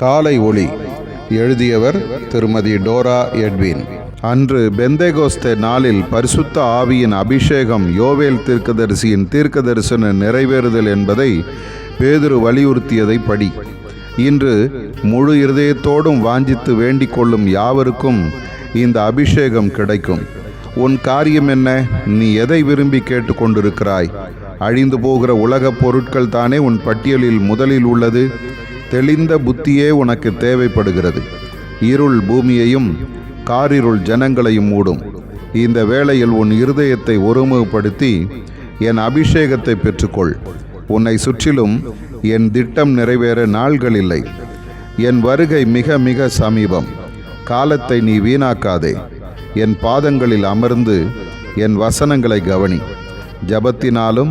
காலை ஒளி. எழுதியவர் திருமதி டோரா எட்வின். அன்று பெந்தேகோஸ்தே நாளில் பரிசுத்த ஆவியின் அபிஷேகம் யோவேல் தீர்க்கதரிசியின் தீர்க்க தரிசன நிறைவேறுதல் என்பதை பேதுரு வலியுறுத்தியதை படி. இன்று முழு இருதயத்தோடும் வாஞ்சித்து வேண்டிக் கொள்ளும் யாவருக்கும் இந்த அபிஷேகம் கிடைக்கும். உன் காரியம் என்ன? நீ எதை விரும்பி கேட்டுக்கொண்டிருக்கிறாய்? அழிந்து போகிற உலகப் பொருட்கள் தானே உன் பட்டியலில் முதலில் உள்ளது. தெளிந்த புத்தியே உனக்கு தேவைப்படுகிறது. இருள் பூமியையும் காரிருள் ஜனங்களையும் மூடும். இந்த வேளையில் உன் இருதயத்தை ஒருமுகப்படுத்தி என் அபிஷேகத்தை பெற்றுக்கொள். உன்னை சுற்றிலும் என் திட்டம் நிறைவேற நாள்கள் இல்லை. என் வருகை மிக மிக சமீபம். காலத்தை நீ வீணாக்காதே. என் பாதங்களில் அமர்ந்து என் வசனங்களை கவனி. ஜபத்தினாலும்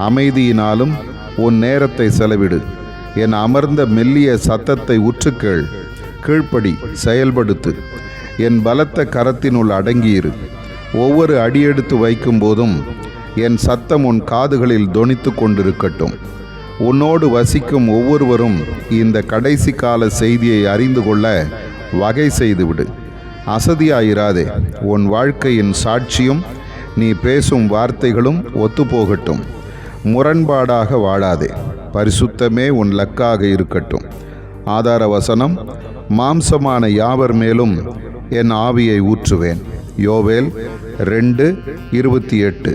அமைதியினாலும் உன் நேரத்தை செலவிடு. என் அமர்ந்த மெல்லிய சத்தத்தை உற்றுக்கேள். கீழ்ப்படி, செயல்படுத்து. என் பலத்த கரத்தினுள் அடங்கியிரு. ஒவ்வொரு அடியெடுத்து வைக்கும் போதும் என் சத்தம் உன் காதுகளில் தொனித்து கொண்டிருக்கட்டும். உன்னோடு வசிக்கும் ஒவ்வொருவரும் இந்த கடைசி கால செய்தியை அறிந்து கொள்ள வகை செய்துவிடு. அசதியாயிராதே. உன் வாழ்க்கையின் சாட்சியும் நீ பேசும் வார்த்தைகளும் ஒத்துப்போகட்டும். முரண்பாடாக வாழாதே. பரிசுத்தமே உன் லக்காக இருக்கட்டும். ஆதார வசனம்: மாம்சமான யாவர் மேலும் என் ஆவியை ஊற்றுவேன். யோவேல் 2:28.